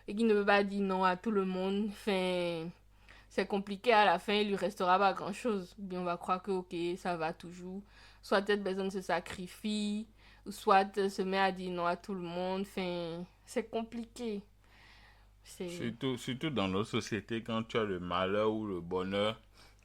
et qu'il ne peut pas dire non à tout le monde, enfin, c'est compliqué à la fin, il lui restera pas grand chose. Bien, on va croire que ok, ça va toujours. Soit cette personne se sacrifie, ou soit se met à dire non à tout le monde. Enfin, c'est compliqué. C'est. Surtout dans nos sociétés, quand tu as le malheur ou le bonheur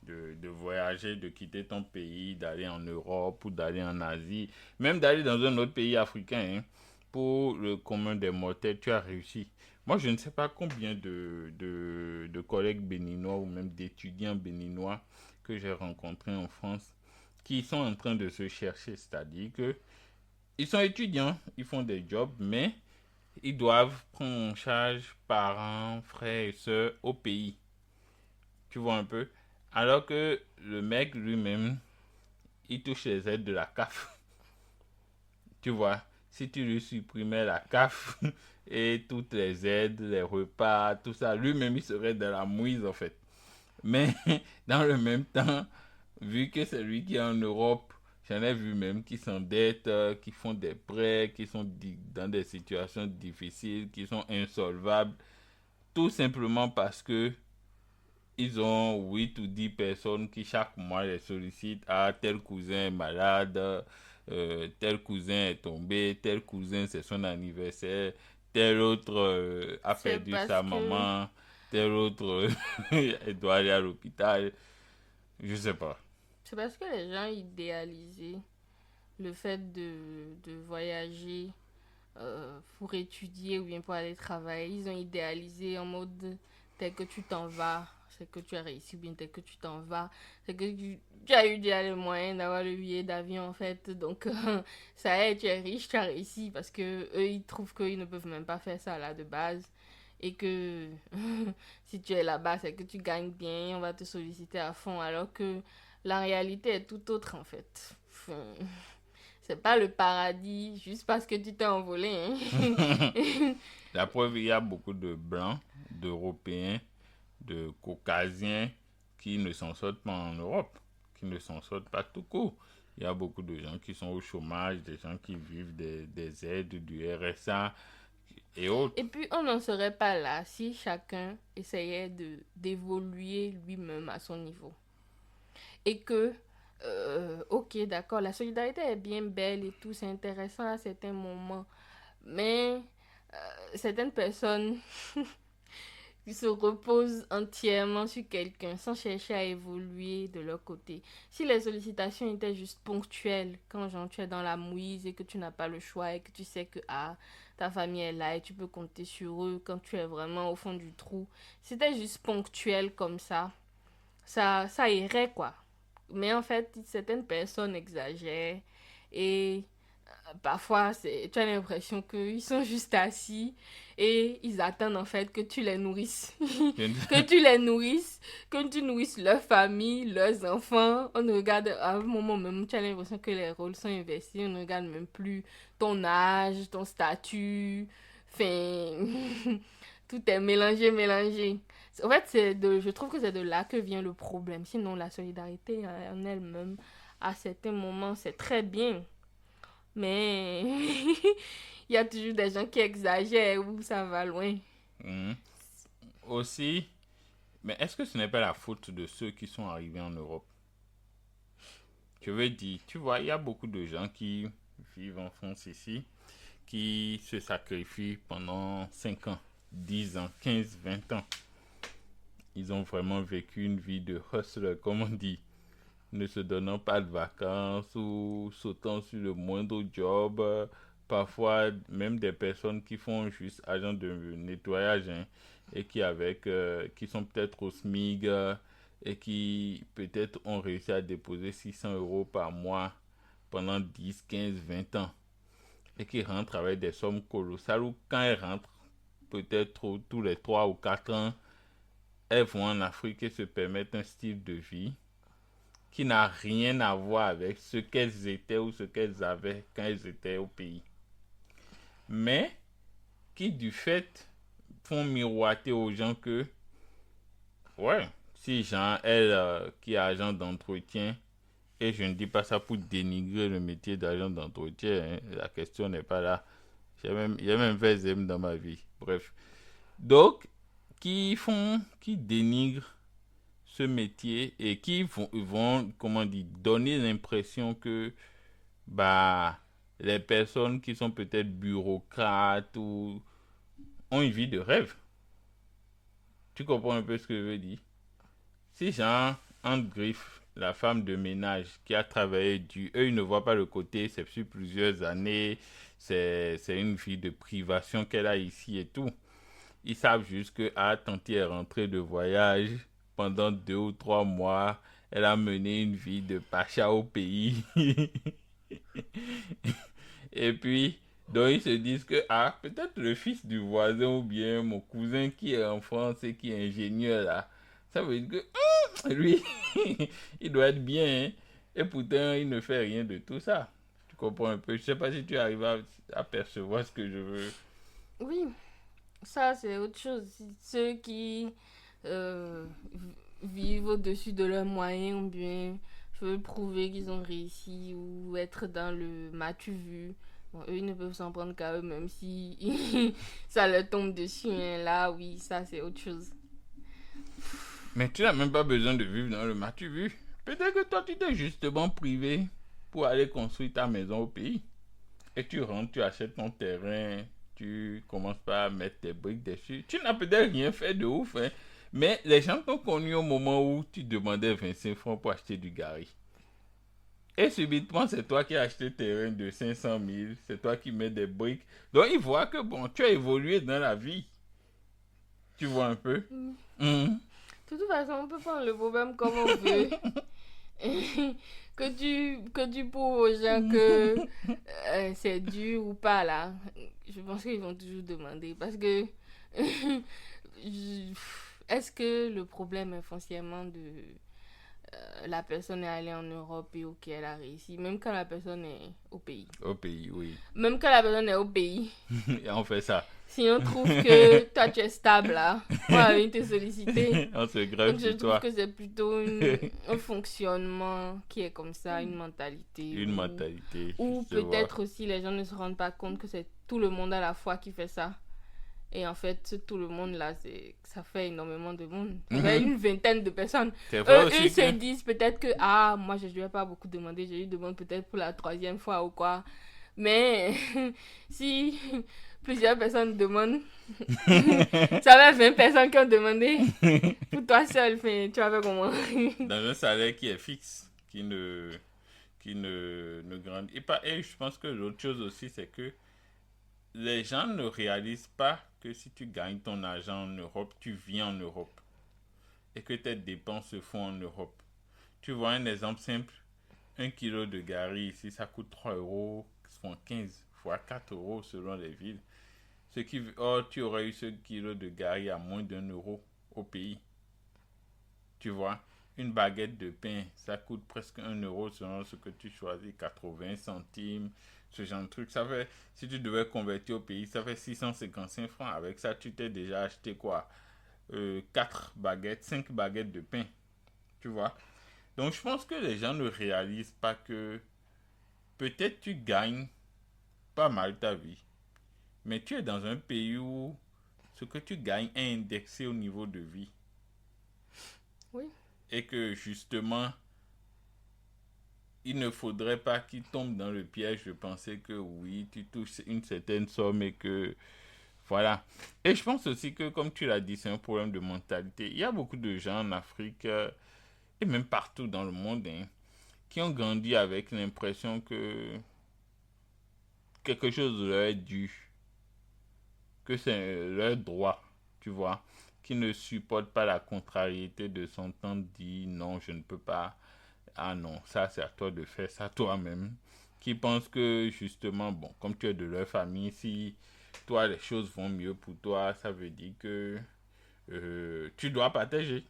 de voyager, de quitter ton pays, d'aller en Europe ou d'aller en Asie, même d'aller dans un autre pays africain, hein, pour le commun des mortels, tu as réussi. Moi, je ne sais pas combien de collègues béninois ou même d'étudiants béninois que j'ai rencontrés en France qui sont en train de se chercher, c'est-à-dire que ils sont étudiants, ils font des jobs, mais ils doivent prendre en charge parents, frères et sœurs au pays. Tu vois un peu. Alors que le mec lui-même, il touche les aides de la CAF. Tu vois. Si tu lui supprimais la CAF et toutes les aides, les repas, tout ça, lui-même il serait dans la mouise en fait. Mais dans le même temps, vu que c'est lui qui est en Europe, j'en ai vu même qui s'endettent, qui font des prêts, qui sont dans des situations difficiles, qui sont insolvables, tout simplement parce que ils ont 8 ou 10 personnes qui chaque mois les sollicitent. Ah, tel cousin est malade, tel cousin est tombé, tel cousin c'est son anniversaire, tel autre a C'est perdu parce sa que. maman, tel autre doit aller à l'hôpital. Je sais pas. C'est parce que les gens idéalisaient le fait de voyager pour étudier ou bien pour aller travailler. Ils ont idéalisé en mode tel que tu t'en vas, c'est que tu as réussi, ou bien tel que tu t'en vas, c'est que tu as eu déjà les moyens d'avoir le billet d'avion en fait. Donc ça y est, tu es riche, tu as réussi parce que eux ils trouvent qu'ils ne peuvent même pas faire ça là de base. Et que si tu es là-bas, c'est que tu gagnes bien, on va te solliciter à fond, alors que la réalité est tout autre en fait. Enfin, c'est pas le paradis juste parce que tu t'es envolé. Hein. La preuve, il y a beaucoup de blancs, d'européens, de caucasiens qui ne s'en sortent pas en Europe, qui ne s'en sortent pas tout court. Il y a beaucoup de gens qui sont au chômage, des gens qui vivent des aides du RSA et Et autres. puis, on n'en serait pas là si chacun essayait d'évoluer lui-même à son niveau. Et que, ok, d'accord, la solidarité est bien belle et tout, c'est intéressant à certains moments. Mais certaines personnes qui se reposent entièrement sur quelqu'un sans chercher à évoluer de leur côté. Si les sollicitations étaient juste ponctuelles, quand genre, tu es dans la mouise et que tu n'as pas le choix et que tu sais que ah, ta famille est là et tu peux compter sur eux quand tu es vraiment au fond du trou, si c'était juste ponctuel comme ça irait quoi. Mais en fait, certaines personnes exagèrent et parfois tu as l'impression qu'ils sont juste assis et ils attendent en fait que tu les nourrisses. Que tu les nourrisses, que tu nourrisses leur famille, leurs enfants. On ne regarde à un moment même, tu as l'impression que les rôles sont inversés. On ne regarde même plus ton âge, ton statut. Enfin, tout est mélangé, mélangé. En fait, je trouve que c'est de là que vient le problème. Sinon, la solidarité en elle-même, à certains moments, c'est très bien. Mais il y a toujours des gens qui exagèrent ou ça va loin. Mhm. Aussi, mais est-ce que ce n'est pas la faute de ceux qui sont arrivés en Europe? Je veux dire, tu vois, il y a beaucoup de gens qui vivent en France ici, qui se sacrifient pendant 5 ans, 10 ans, 15, 20 ans. Ils ont vraiment vécu une vie de hustler, comme on dit, ne se donnant pas de vacances ou sautant sur le moindre job. Parfois, même des personnes qui font juste agent de nettoyage, hein, et qui sont peut-être au SMIG, et qui peut-être ont réussi à déposer 600 euros par mois pendant 10, 15, 20 ans et qui rentrent avec des sommes colossales ou quand elles rentrent, peut-être tous les 3 ou 4 ans, elles vont en Afrique et se permettent un style de vie qui n'a rien à voir avec ce qu'elles étaient ou ce qu'elles avaient quand elles étaient au pays. Mais qui du fait font miroiter aux gens que, ouais, si Jean, elle, qui est agent d'entretien, et je ne dis pas ça pour dénigrer le métier d'agent d'entretien, hein, la question n'est pas là. J'ai même fait ZEM dans ma vie. Bref. Donc, qui dénigrent ce métier et qui vont comment dire, donner l'impression que bah, les personnes qui sont peut-être bureaucrates ou ont une vie de rêve. Tu comprends un peu ce que je veux dire? Si Jean, Anne Griff, la femme de ménage qui a travaillé eux, ils ne voient pas le côté, c'est sur plusieurs années, c'est une vie de privation qu'elle a ici et tout. Ils savent juste que Tanti est rentrée de voyage pendant 2 ou 3 mois. Elle a mené une vie de pacha au pays. Et puis, donc ils se disent que, peut-être le fils du voisin ou bien mon cousin qui est en France et qui est ingénieur là, ça veut dire que lui, il doit être bien. Hein. Et pourtant, il ne fait rien de tout ça. Tu comprends un peu? Je sais pas si tu arrives à percevoir ce que je veux. Oui, ça c'est autre chose. Ceux qui euh, vivent au-dessus de leurs moyens ou bien veulent prouver qu'ils ont réussi ou être dans le m'as-tu vu. Bon, eux, ils ne peuvent s'en prendre qu'à eux, même si ça leur tombe dessus. Hein. Là, oui, ça c'est autre chose. Mais tu n'as même pas besoin de vivre dans le m'as-tu vu. Peut-être que toi, tu t'es justement privé pour aller construire ta maison au pays. Et tu rentres, tu achètes ton terrain, tu commences par mettre tes briques dessus. Tu n'as peut-être rien fait de ouf, hein, mais les gens t'ont connu au moment où tu demandais 25 francs pour acheter du gari. Et subitement, c'est toi qui as acheté le terrain de 500 000, c'est toi qui mets des briques. Donc, ils voient que, bon, tu as évolué dans la vie. Tu vois un peu? De toute façon, on peut prendre le problème comme on veut. que tu prouves aux gens que c'est dur ou pas là. Je pense qu'ils vont toujours demander parce que est-ce que le problème est foncièrement de la personne est allée en Europe et ok elle a réussi même quand la personne est au pays. Au pays, oui. Même quand la personne est au pays. Et on fait ça. Si on trouve que toi tu es stable là, on va venir te solliciter. On se grève Donc je sur trouve toi. que c'est plutôt un fonctionnement qui est comme ça, une mentalité. Une mentalité. Ou peut-être aussi les gens ne se rendent pas compte que c'est tout le monde à la fois qui fait ça. Et en fait, tout le monde là, ça fait énormément de monde. Ça fait une vingtaine de personnes. Eux se disent peut-être que, moi je ne vais pas beaucoup demander, je lui demande peut-être pour la 3e fois ou quoi. Mais si plusieurs personnes demandent, ça fait 20 personnes qui ont demandé. Pour toi seul, tu vas faire comment? Dans un salaire qui est fixe, qui ne grandit. Et je pense que l'autre chose aussi, c'est que les gens ne réalisent pas que si tu gagnes ton argent en Europe, tu vis en Europe. Et que tes dépenses se font en Europe. Tu vois un exemple simple. 1 kilo de gari ici, ça coûte 3 euros, soit 15 voire 4 euros selon les villes. Tu aurais eu ce kilo de gari à moins d'1 euro au pays. Tu vois, une baguette de pain, ça coûte presque 1 euro selon ce que tu choisis, 80 centimes, ce genre de truc. Ça fait, si tu devais convertir au pays, ça fait 655 francs. Avec ça, tu t'es déjà acheté quoi 4 baguettes, 5 baguettes de pain. Tu vois. Donc, je pense que les gens ne réalisent pas que peut-être tu gagnes pas mal ta vie, mais tu es dans un pays où ce que tu gagnes est indexé au niveau de vie. Oui. Et que justement, il ne faudrait pas qu'ils tombent dans le piège de penser que oui, tu touches une certaine somme et que voilà. Et je pense aussi que, comme tu l'as dit, c'est un problème de mentalité. Il y a beaucoup de gens en Afrique et même partout dans le monde qui ont grandi avec l'impression que quelque chose leur est dû, que c'est leur droit, tu vois, qui ne supportent pas la contrariété de s'entendre dire non, je ne peux pas. Ah non, ça c'est à toi de faire ça toi-même. Qui pensent que justement, bon, comme tu es de leur famille, si toi les choses vont mieux pour toi, ça veut dire que tu dois partager.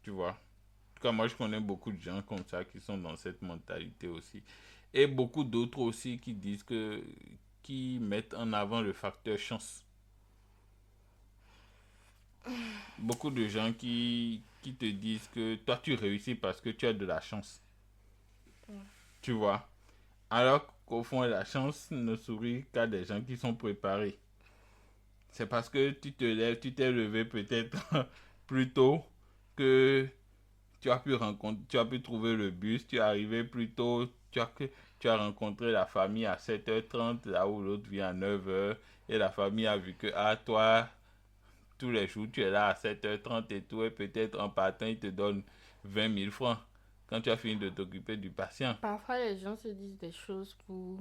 Tu vois. En tout cas, moi je connais beaucoup de gens comme ça qui sont dans cette mentalité aussi. Et beaucoup d'autres aussi qui mettent en avant le facteur chance. Beaucoup de gens qui te disent que toi tu réussis parce que tu as de la chance. Tu vois. Alors qu'au fond, la chance ne sourit qu'à des gens qui sont préparés. c'est parce que tu t'es levé peut-être plus tôt que tu as pu trouver le bus, tu es arrivé plus tôt, tu as rencontré la famille à 7h30, là où l'autre vient à 9h, et la famille a vu que, toi, tous les jours, tu es là à 7h30 et tout, et peut-être en partant, ils te donnent 20 000 francs quand tu as fini de t'occuper du patient. Parfois, les gens se disent des choses pour,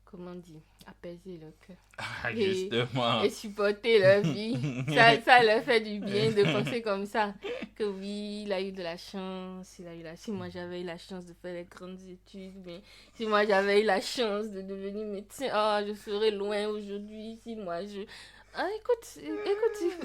comment dire, apaiser le cœur Justement. et supporter leur vie. Ça leur fait du bien de penser comme ça. Que oui, il a eu de la chance, si moi j'avais eu la chance de faire les grandes études, mais si moi j'avais eu la chance de devenir médecin, je serais loin aujourd'hui. Si moi je... écoute,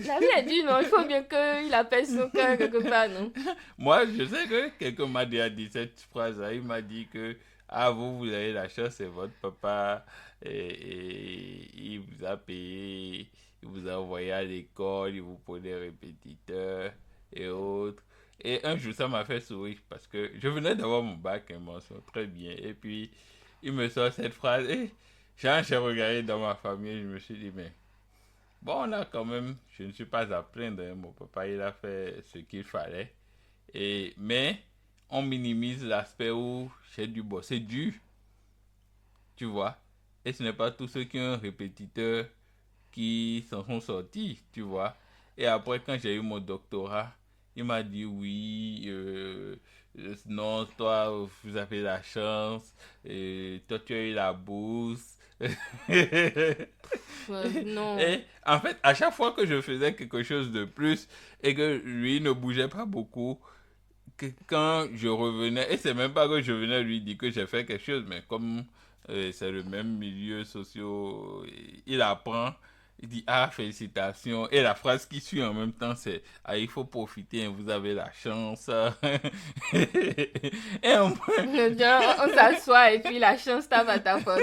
la vie est dure, non? Il faut bien qu'il apaise son cœur quelque part, non? Moi, je sais que quelqu'un m'a déjà dit cette phrase-là. Il m'a dit que, vous avez la chance, c'est votre papa, et il vous a payé, il vous a envoyé à l'école, il vous prenait répétiteur et autres. Et un jour, ça m'a fait sourire parce que je venais d'avoir mon bac, mention très bien. Et puis, il me sort cette phrase. Et j'ai regardé dans ma famille, je me suis dit, mais bon, là, quand même, je ne suis pas à plaindre, hein. Mon papa, il a fait ce qu'il fallait. Mais on minimise l'aspect où j'ai dû bosser dur, tu vois. Et ce n'est pas tous ceux qui ont un répétiteur qui s'en sont sortis, tu vois. Et après, quand j'ai eu mon doctorat, il m'a dit oui, non, toi, vous avez la chance, toi, tu as eu la bourse. Non. Et en fait, à chaque fois que je faisais quelque chose de plus et que lui ne bougeait pas beaucoup, que quand je revenais, et c'est même pas que je venais lui dire que j'ai fait quelque chose, mais comme c'est le même milieu socio, il apprend, il dit félicitations, et la phrase qui suit en même temps c'est il faut profiter, hein, vous avez la chance. Et on s'assoit et puis la chance tape à ta porte.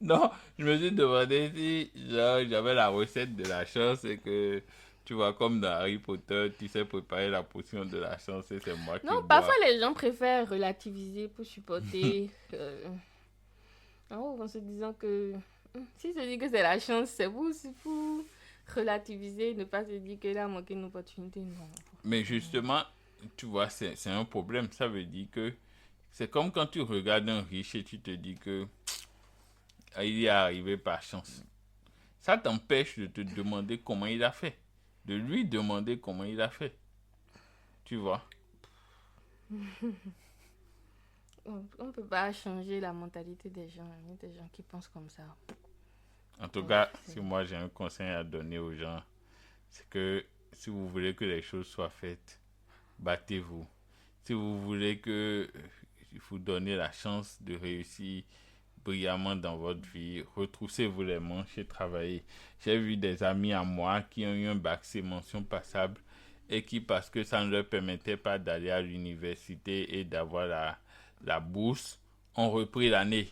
Non, je me suis demandé si j'avais la recette de la chance et que tu vois, comme dans Harry Potter, tu sais préparer la potion de la chance et c'est moi qui Non, bois. parfois les gens préfèrent relativiser pour supporter. En se disant que si se dit que c'est la chance, c'est pour relativiser, ne pas se dire que là, manqué une opportunité. Non. Mais justement, tu vois, c'est un problème. Ça veut dire que c'est comme quand tu regardes un riche et tu te dis que il y est arrivé par chance. Ça t'empêche de te demander comment il a fait. De lui demander comment il a fait. Tu vois? On ne peut pas changer la mentalité des gens. Il y a des gens qui pensent comme ça. En tout cas, si moi j'ai un conseil à donner aux gens, c'est que si vous voulez que les choses soient faites, battez-vous. Si vous voulez que vous donner la chance de réussir brillamment dans votre vie, retroussez-vous les manches et travaillez. J'ai vu des amis à moi qui ont eu un bac C mention passable et qui, parce que ça ne leur permettait pas d'aller à l'université et d'avoir la bourse, ont repris l'année.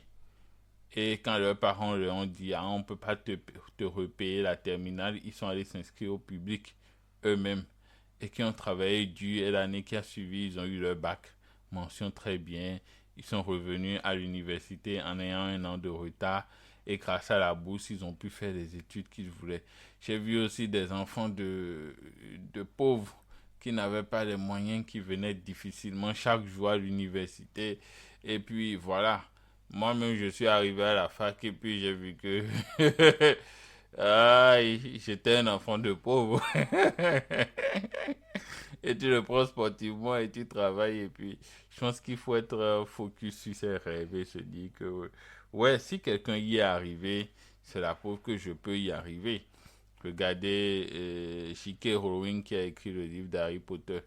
Et quand leurs parents leur ont dit on ne peut pas te repayer la terminale, ils sont allés s'inscrire au public eux-mêmes et qui ont travaillé dur. Et l'année qui a suivi, ils ont eu leur bac. Mention très bien. Ils sont revenus à l'université en ayant 1 an de retard. Et grâce à la bourse, ils ont pu faire les études qu'ils voulaient. J'ai vu aussi des enfants de pauvres qui n'avaient pas les moyens, qui venaient difficilement chaque jour à l'université. Et puis voilà. Moi-même, je suis arrivé à la fac et puis j'ai vu que j'étais un enfant de pauvre. Et tu le prends sportivement et tu travailles. Et puis, je pense qu'il faut être focus sur ses rêves et se dire que, ouais, si quelqu'un y est arrivé, c'est la preuve que je peux y arriver. Regardez J.K. Rowling qui a écrit le livre d'Harry Potter.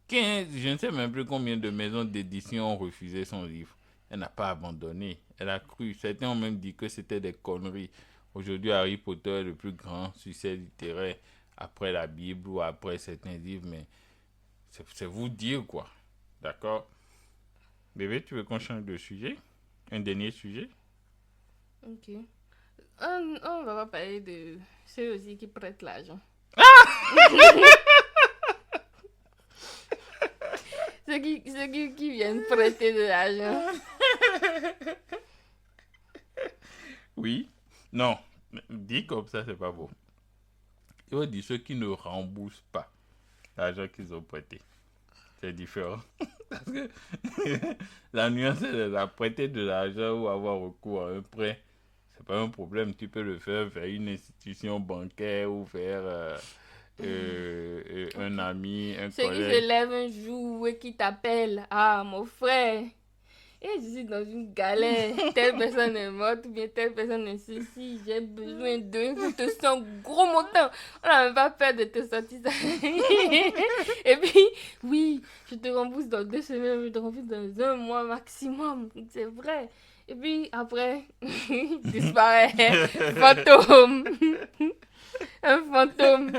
Je ne sais même plus combien de maisons d'édition ont refusé son livre. Elle n'a pas abandonné. Elle a cru. Certains ont même dit que c'était des conneries. Aujourd'hui, Harry Potter est le plus grand succès littéraire après la Bible ou après certains livres, mais c'est vous dire quoi. D'accord? Bébé, tu veux qu'on change de sujet? Un dernier sujet? Ok. On va pas parler de ceux aussi qui prêtent l'argent. Ceux qui viennent prêter de l'argent. Oui. Non. Dit comme ça, c'est pas bon. Il faut dire ceux qui ne remboursent pas l'argent qu'ils ont prêté. C'est différent. Parce que la nuance, c'est la prêter de l'argent ou avoir recours à un prêt. C'est pas un problème. Tu peux le faire vers une institution bancaire ou vers un ami, un Ceux qui collègue. se lèvent un jour et qui t'appellent. Ah, mon frère. Et je suis dans une galère. Telle personne est morte ou bien telle personne est ceci. J'ai besoin d'eux. Je te sens gros montant. On n'a même pas peur de te sortir ça. Et puis, oui, je te rembourse dans 2 semaines. Je te rembourse dans 1 mois maximum. C'est vrai. Et puis, après, disparaît. Fantôme. Un fantôme.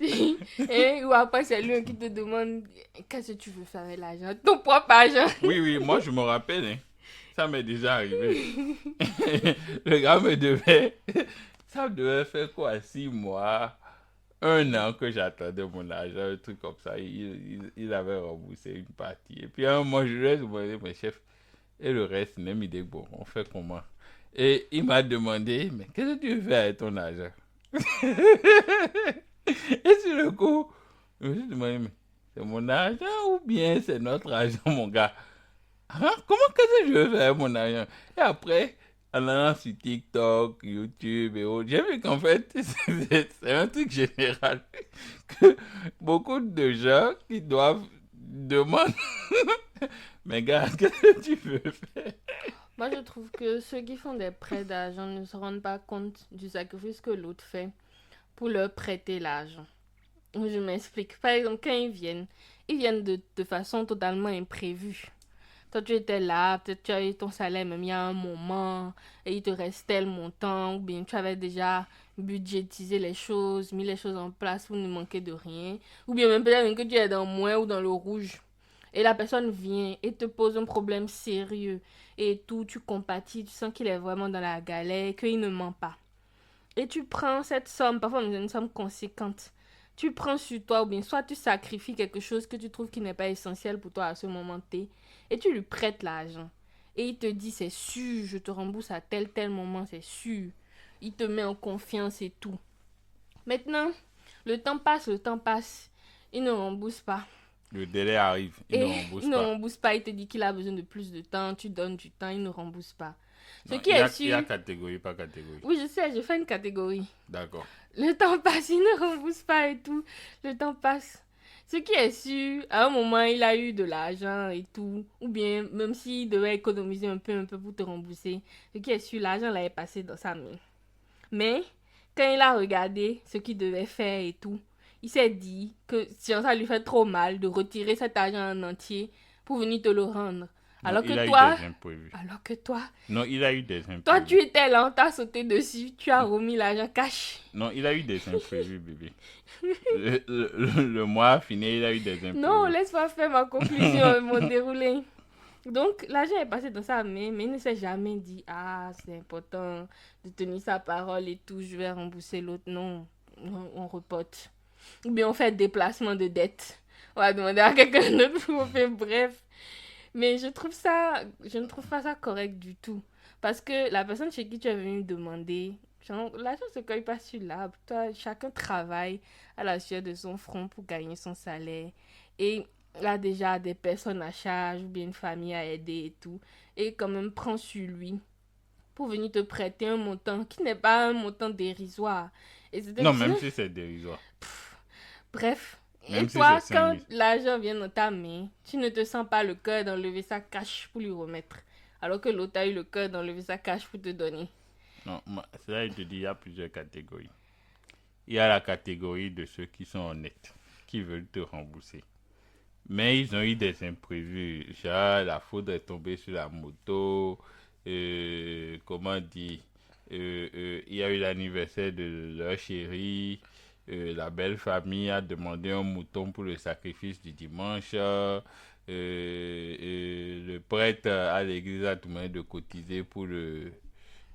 Et, ou après, c'est lui qui te demande qu'est-ce que tu veux faire avec l'argent. Ton propre argent. Oui, moi je me rappelle, hein. Ça m'est déjà arrivé. Le gars me devait. Ça me devait faire quoi, 6 mois, 1 an que j'attendais mon argent, un truc comme ça. Il avait remboursé une partie. Et puis à un moment, je lui ai demandé, mes chefs, et le reste, il m'a dit, bon, on fait comment? Et il m'a demandé, mais qu'est-ce que tu veux faire avec ton argent? Et sur le coup, je me suis demandé, mais c'est mon argent ou bien c'est notre argent, mon gars? Hein? Comment qu'est-ce que je veux faire avec mon argent? Et après, en allant sur TikTok, YouTube et autres, j'ai vu qu'en fait, c'est un truc général que beaucoup de gens qui doivent demander, mais gars, qu'est-ce que tu veux faire? Moi, je trouve que ceux qui font des prêts d'argent ne se rendent pas compte du sacrifice que l'autre fait pour leur prêter l'argent. Je m'explique. Par exemple, quand ils viennent de façon totalement imprévue. Toi, tu étais là, peut-être tu as eu ton salaire même il y a un moment, et il te reste tel montant, ou bien tu avais déjà budgétisé les choses, mis les choses en place pour ne manquer de rien, ou bien même peut-être que tu es dans le moins ou dans le rouge. Et la personne vient et te pose un problème sérieux, et tout, tu compatis, tu sens qu'il est vraiment dans la galère, qu'il ne ment pas. Et tu prends cette somme, parfois une somme conséquente, tu prends sur toi, ou bien soit tu sacrifies quelque chose que tu trouves qui n'est pas essentiel pour toi à ce moment T, et tu lui prêtes l'argent. Et il te dit, c'est sûr, je te rembourse à tel moment, c'est sûr. Il te met en confiance et tout. Maintenant, le temps passe, il ne rembourse pas. Le délai arrive, il ne rembourse Il ne pas. rembourse pas, il te dit qu'il a besoin de plus de temps, tu donnes du temps, il ne rembourse pas. Ce Non, qui est il y a sûr... catégorie, pas catégorie. Oui, je sais, je fais une catégorie. D'accord. Le temps passe, il ne rembourse pas et tout. Le temps passe. Ce qui est sûr, à un moment, il a eu de l'argent et tout. Ou bien, même s'il devait économiser un peu pour te rembourser. Ce qui est sûr, l'argent l'avait passé dans sa main. Mais, quand il a regardé ce qu'il devait faire et tout, il s'est dit que si ça lui fait trop mal de retirer cet argent en entier pour venir te le rendre. Non, Alors il a que eu toi, des imprévus. toi, Il a eu des imprévus. toi, tu étais là, on t'a sauté dessus, tu as remis l'argent cash. Non, il a eu des imprévus, bébé. Le mois fini, il a eu des imprévus. Non, laisse-moi faire ma conclusion, mon déroulé. Donc, l'argent est passé dans sa main, mais il ne s'est jamais dit, ah, c'est important de tenir sa parole et tout, je vais rembourser l'autre. Non, on reporte. Ou bien on fait déplacement de dette. On va demander à quelqu'un d'autre pour faire, bref. Mais je ne trouve pas ça correct du tout. Parce que la personne chez qui tu es venu demander, l'argent se colle pas sur l'arbre. Toi, chacun travaille à la sueur de son front pour gagner son salaire. Et là, déjà, des personnes à charge ou bien une famille à aider et tout. Et quand même, prend sur lui pour venir te prêter un montant qui n'est pas un montant dérisoire. Et Non, même si c'est dérisoire. Bref. Même Et si toi, c'est quand 5 000. l'argent vient dans ta main, tu ne te sens pas le cœur d'enlever sa cash pour lui remettre. Alors que l'autre a eu le cœur d'enlever sa cash pour te donner. Non, c'est là je te dis, il y a plusieurs catégories. Il y a la catégorie de ceux qui sont honnêtes, qui veulent te rembourser. Mais ils ont eu des imprévus. Genre, la foudre est tombée sur la moto. Comment dire, il y a eu l'anniversaire de leur chérie. La belle famille a demandé un mouton pour le sacrifice du dimanche. Le prêtre à l'église a demandé de cotiser pour le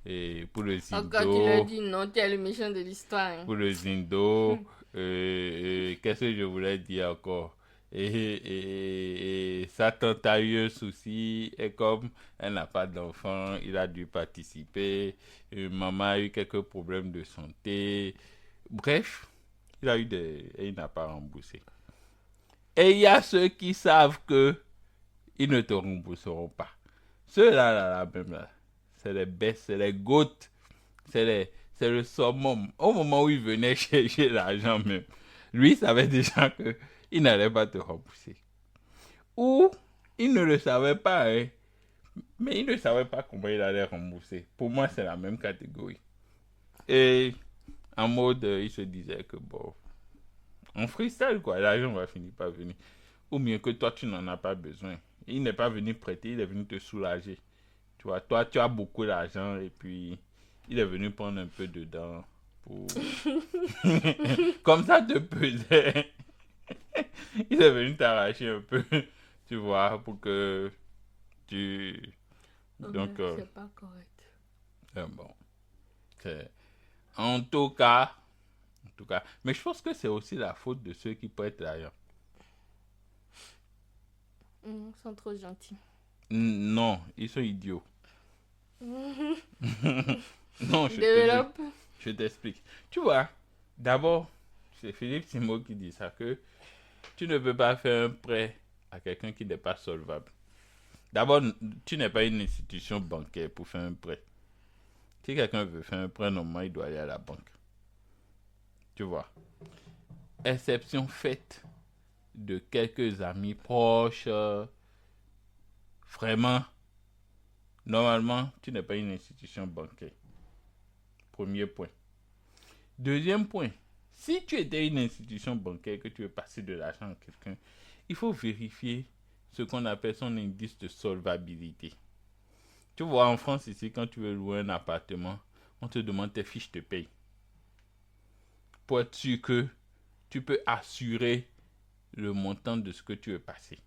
Encore tu leur zindo. dis non, tu es le méchant de l'histoire. Hein. Pour le zindo. Qu'est-ce que je voulais dire encore? Et sa tante a eu un souci, et comme elle n'a pas d'enfant, il a dû participer. Maman a eu quelques problèmes de santé. Bref, et il n'a pas remboursé. Et il y a ceux qui savent que ils ne te rembourseront pas. Ceux-là, même là, c'est les bêtes, c'est les gouttes, c'est le summum. Au moment où il venait chercher l'argent même, lui savait déjà que il n'allait pas te rembourser. Ou il ne le savait pas, hein, mais il ne savait pas comment il allait rembourser. Pour moi, c'est la même catégorie. Et en mode, il se disait que bon, on freestyle quoi, l'argent va finir par venir. Ou mieux que toi, tu n'en as pas besoin. Il n'est pas venu prêter, il est venu te soulager. Tu vois, toi, tu as beaucoup d'argent et puis il est venu prendre un peu dedans pour... Comme ça te pesait. Il est venu t'arracher un peu, tu vois, pour que tu... Donc, c'est pas correct. bon, c'est... En tout cas, mais je pense que c'est aussi la faute de ceux qui prêtent l'argent. Ils sont trop gentils. Non, ils sont idiots. Non, Développe. je t'explique. Tu vois, d'abord, c'est Philippe Simo qui dit ça, que tu ne peux pas faire un prêt à quelqu'un qui n'est pas solvable. D'abord, tu n'es pas une institution bancaire pour faire un prêt. Si quelqu'un veut faire un prêt, normalement, il doit aller à la banque. Tu vois. Exception faite de quelques amis proches, vraiment, normalement, tu n'es pas une institution bancaire. Premier point. Deuxième point, si tu étais une institution bancaire que tu veux passer de l'argent à quelqu'un, il faut vérifier ce qu'on appelle son indice de solvabilité. Tu vois, en France ici, quand tu veux louer un appartement, on te demande tes fiches de paye. Pour être sûr que tu peux assurer le montant de ce que tu veux passer.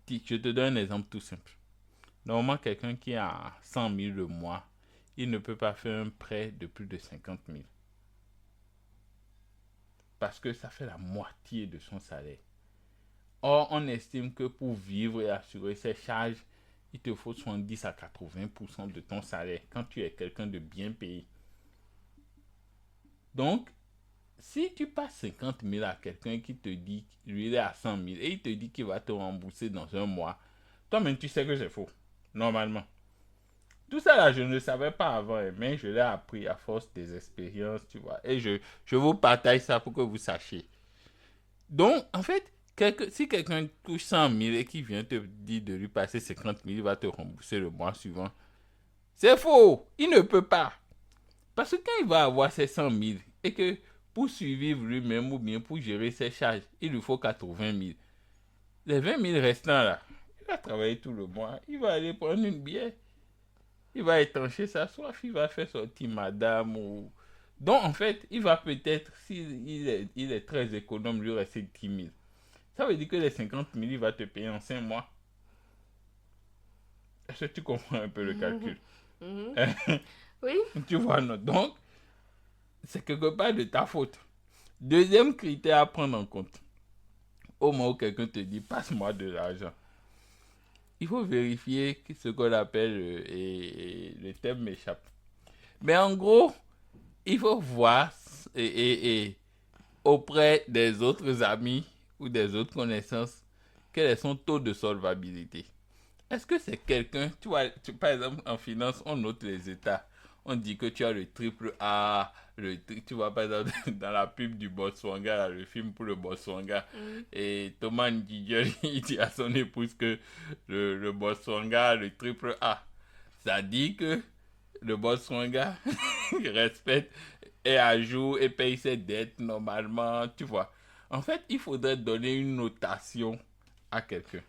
Je te donne un exemple tout simple. Normalement, quelqu'un qui a 100 000 le mois, il ne peut pas faire un prêt de plus de 50 000. Parce que ça fait la moitié de son salaire. Or, on estime que pour vivre et assurer ses charges, il te faut 70 à 80% de ton salaire quand tu es quelqu'un de bien payé. Donc, si tu passes 50 000 à quelqu'un qui te dit, lui il est à 100 000 et il te dit qu'il va te rembourser dans un mois, toi-même tu sais que c'est faux, normalement. Tout ça là, je ne le savais pas avant, mais je l'ai appris à force des expériences, tu vois. Et je vous partage ça pour que vous sachiez. Donc, en fait, si quelqu'un touche 100 000 et qui vient te dire de lui passer 50 000, il va te rembourser le mois suivant. C'est faux. Il ne peut pas. Parce que quand il va avoir ses 100 000 et que pour survivre lui-même ou bien pour gérer ses charges, il lui faut 80 000. Les 20 000 restants là, il va travailler tout le mois. Il va aller prendre une bière. Il va étancher sa soif. Il va faire sortir madame ou... Donc, en fait, il va peut-être, s'il est très économe, lui rester 10 000. Ça veut dire que les 50 000, il va te payer en 5 mois. Est-ce que tu comprends un peu le calcul? Oui. Tu vois, non? Donc, c'est quelque part de ta faute. Deuxième critère à prendre en compte. Au moment où quelqu'un te dit, passe-moi de l'argent. Il faut vérifier ce qu'on appelle, et le terme m'échappe. Mais en gros, il faut voir et auprès des autres amis ou des autres connaissances quel est son taux de solvabilité. Est-ce que c'est quelqu'un, tu vois, par exemple en finance, on note les états. On dit que tu as le triple A, tu vois par exemple dans la pub du Botswana, là, le film pour le Botswana, et Thomas Ndiaye, il dit à son épouse que le Botswana a le triple A. Ça dit que le Botswana respecte et à jour et paye ses dettes normalement, tu vois. En fait, il faudrait donner une notation à quelqu'un.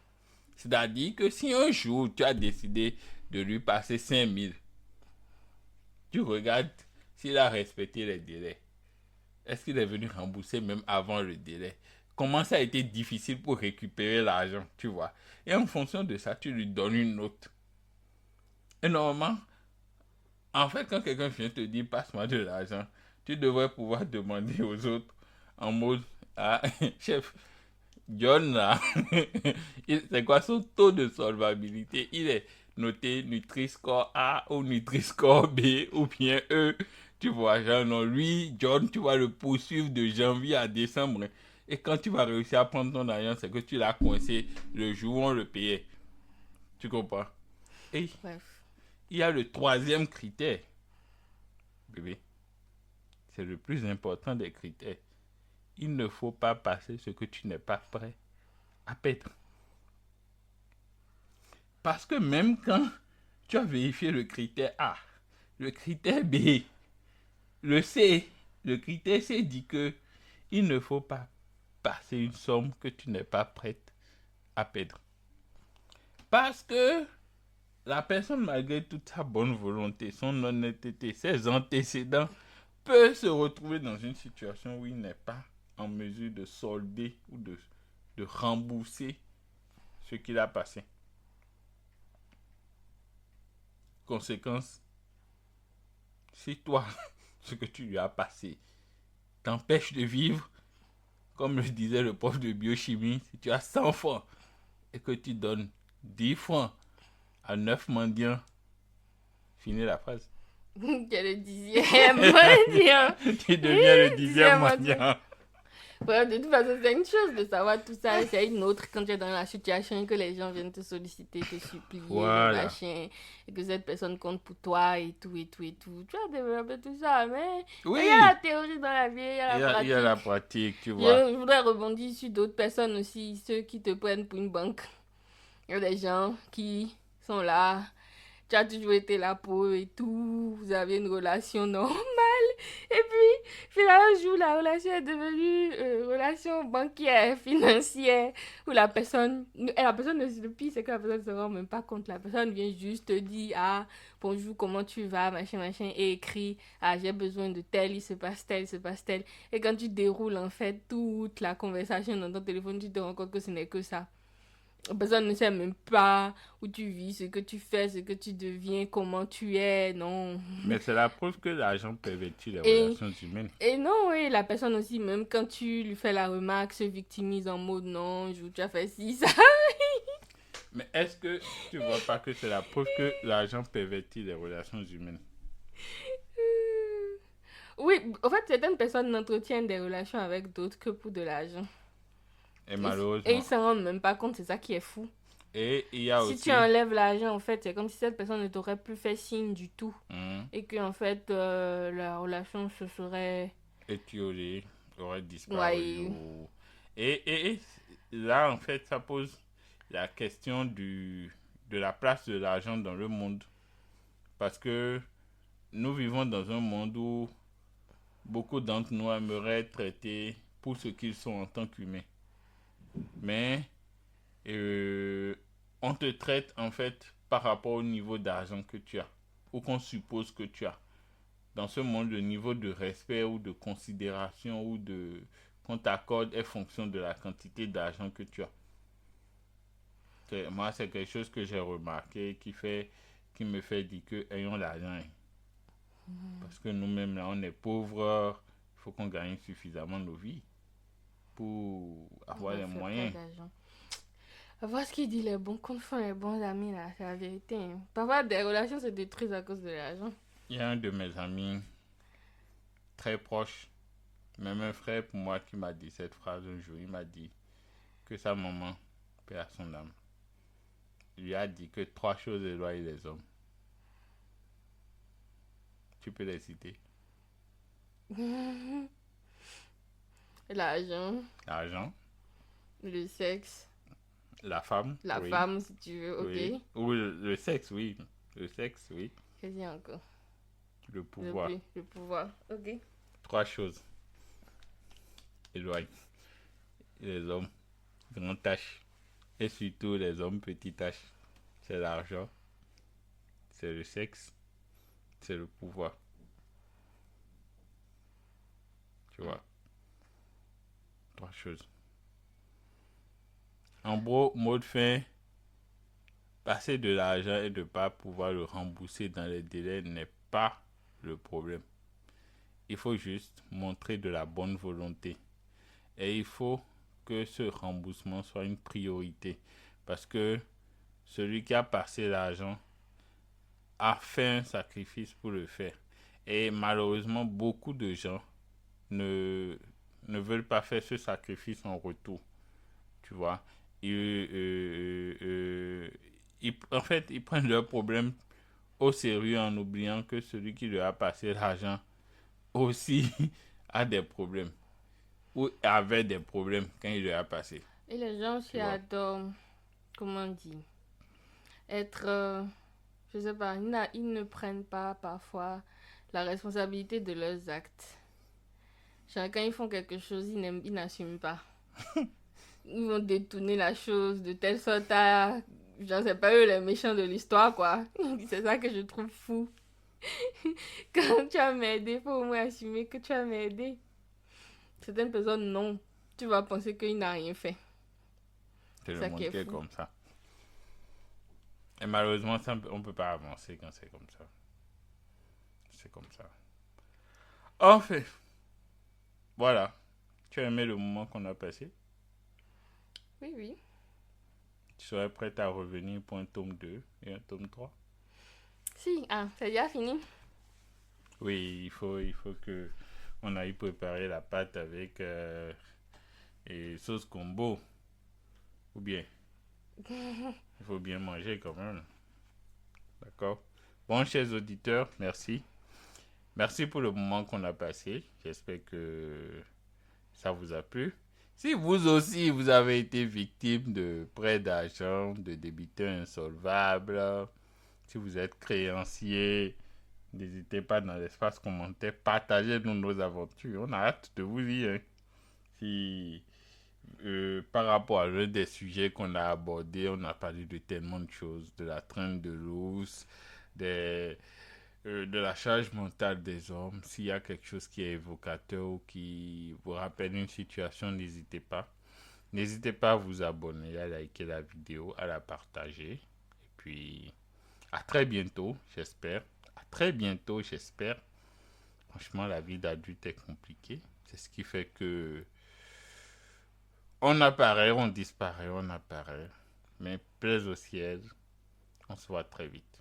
C'est-à-dire que si un jour tu as décidé de lui passer 5 000, tu regardes s'il a respecté les délais. Est-ce qu'il est venu rembourser même avant le délai? Comment ça a été difficile pour récupérer l'argent, tu vois? Et en fonction de ça, tu lui donnes une note. Et normalement, en fait, quand quelqu'un vient te dire passe-moi de l'argent, tu devrais pouvoir demander aux autres en mode ah, chef, John, là, c'est quoi son taux de solvabilité? Il est noté Nutri-Score A ou Nutri-Score B ou bien E. Tu vois, genre, non, lui, John, tu vas le poursuivre de janvier à décembre. Et quand tu vas réussir à prendre ton argent, c'est que tu l'as coincé le jour où on le payait. Tu comprends? Et Bref. il y a le troisième critère, bébé. C'est le plus important des critères. Il ne faut pas passer ce que tu n'es pas prêt à perdre. Parce que même quand tu as vérifié le critère A, le critère B, le C, le critère C dit que il ne faut pas passer une somme que tu n'es pas prête à perdre. Parce que la personne, malgré toute sa bonne volonté, son honnêteté, ses antécédents, peut se retrouver dans une situation où il n'est pas en mesure de solder ou de rembourser ce qu'il a passé. Conséquence, si toi, ce que tu lui as passé t'empêche de vivre, comme le disait le prof de biochimie, si tu as 100 francs et que tu donnes 10 francs à 9 mendiants, finis la phrase. Quel est le 10e mendiant? Tu deviens le 10e 10e mendiant. mendiant. Ouais, de toute façon, c'est une chose de savoir tout ça, et c'est une autre quand tu es dans la situation et que les gens viennent te solliciter, te supplier, Voilà. machin, et que cette personne compte pour toi et tout, et tout, et tout. Tu as développé tout ça, mais Oui, il y a la théorie dans la vie, il y a la pratique. il y a la pratique, tu vois. Je voudrais rebondir sur d'autres personnes aussi, ceux qui te prennent pour une banque. Il y a des gens qui sont là, tu as toujours été là pour eux et tout, vous avez une relation normale. Et puis un jour, la relation est devenue relation bancaire, financière, où la personne, le pire, c'est que la personne ne se rend même pas compte. La personne vient juste te dire, ah, bonjour, comment tu vas, machin, machin, et écrit, ah, j'ai besoin de tel, il se passe tel, il se passe tel. Et quand tu déroules, en fait, toute la conversation dans ton téléphone, tu te rends compte que ce n'est que ça. La personne ne sait même pas où tu vis, ce que tu fais, ce que tu deviens, comment tu es, non. Mais c'est la preuve que l'argent pervertit les Et, relations humaines. et non, oui, la personne aussi, même quand tu lui fais la remarque, se victimise en mode non, tu as fait ci, ça. Mais est-ce que tu vois pas que c'est la preuve que l'argent pervertit les relations humaines? Oui, en fait, certaines personnes n'entretiennent des relations avec d'autres que pour de l'argent. Et Et malheureusement. ils s'en rendent même pas compte, c'est ça qui est fou. Et il y a Si aussi... tu enlèves l'argent, en fait, c'est comme si cette personne ne t'aurait plus fait signe du tout. Et que, en fait, la relation se serait... étiolé, aurait disparu. Ouais. Et là, en fait, ça pose la question de la place de l'argent dans le monde. Parce que nous vivons dans un monde où beaucoup d'entre nous aimeraient être traités pour ce qu'ils sont en tant qu'humains. Mais on te traite en fait par rapport au niveau d'argent que tu as ou qu'on suppose que tu as. Dans ce monde, le niveau de respect ou de considération ou de qu'on t'accorde est fonction de la quantité d'argent que tu as. Moi, c'est quelque chose que j'ai remarqué qui me fait dire que ayons l'argent. Parce que nous-mêmes, là, on est pauvres. Il faut qu'on gagne suffisamment nos vies pour avoir les moyens. Voir ce qu'il dit, les bons comptes font les bons amis, là, c'est la vérité. Hein. Parfois, des relations se détruisent à cause de l'argent. Il y a un de mes amis très proche, même un frère pour moi, qui m'a dit cette phrase un jour. Il m'a dit que sa maman, paix à son âme, lui a dit que 3 choses éloignent les hommes. Tu peux les citer? L'argent. L'argent. Le sexe. La femme. La oui. femme, si tu veux, ok. Oui. Ou le sexe, oui. Le sexe, oui. Qu'est-ce qu'il y a encore? Le pouvoir. Le pouvoir, ok. 3 choses éloignent les hommes. Grande tâche. Et surtout les hommes, petite tâche. C'est l'argent. C'est le sexe. C'est le pouvoir. Tu vois? 3 choses. En gros, mot de fin, passer de l'argent et de ne pas pouvoir le rembourser dans les délais n'est pas le problème. Il faut juste montrer de la bonne volonté. Et il faut que ce remboursement soit une priorité. Parce que celui qui a passé l'argent a fait un sacrifice pour le faire. Et malheureusement, beaucoup de gens ne, ne veulent pas faire ce sacrifice en retour. Tu vois. En fait, ils prennent leurs problèmes au sérieux en oubliant que celui qui leur a passé l'argent aussi a des problèmes. Ou avait des problèmes quand il leur a passé. Et les gens Tu aussi vois. adorent, comment on dit, être, je sais pas, ils ne prennent pas parfois la responsabilité de leurs actes. Genre, quand ils font quelque chose, ils n'assument pas. Ils vont détourner la chose de telle sorte à... Genre, c'est pas eux les méchants de l'histoire, quoi. C'est ça que je trouve fou. Quand tu as m'aidé, il faut au moins assumer que tu as m'aidé. Certaines personnes, non. Tu vas penser qu'il n'a rien fait. C'est C'est le ça qui monde est qui est fou. comme ça. Et malheureusement, ça, on ne peut pas avancer quand c'est comme ça. C'est comme ça. Enfin, voilà. Tu as aimé le moment qu'on a passé. Oui, oui. Tu serais prête à revenir pour un tome 2 et un tome 3. Si, ah, c'est déjà fini. Oui, il faut que on aille préparer la pâte avec et sauce combo. Ou bien, il faut bien manger quand même. D'accord. Bon, chers auditeurs, merci. Merci pour le moment qu'on a passé. J'espère que ça vous a plu. Si vous aussi, vous avez été victime de prêts d'argent, de débiteurs insolvables, si vous êtes créancier, n'hésitez pas dans l'espace commentaire, partagez-nous nos aventures. On a hâte de vous dire hein, si par rapport à l'un des sujets qu'on a abordés, on a parlé de tellement de choses, de la traîne de l'ours, des de la charge mentale des hommes. S'il y a quelque chose qui est évocateur ou qui vous rappelle une situation, n'hésitez pas. N'hésitez pas à vous abonner, à liker la vidéo, à la partager. Et puis, à très bientôt, j'espère. À très bientôt, j'espère. Franchement, la vie d'adulte est compliquée. C'est ce qui fait que on apparaît, on disparaît, on apparaît. Mais plaise au ciel, on se voit très vite.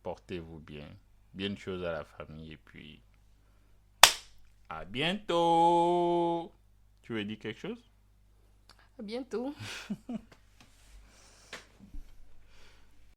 Portez-vous bien. Bien de choses à la famille et puis à bientôt. Tu veux dire quelque chose? À bientôt.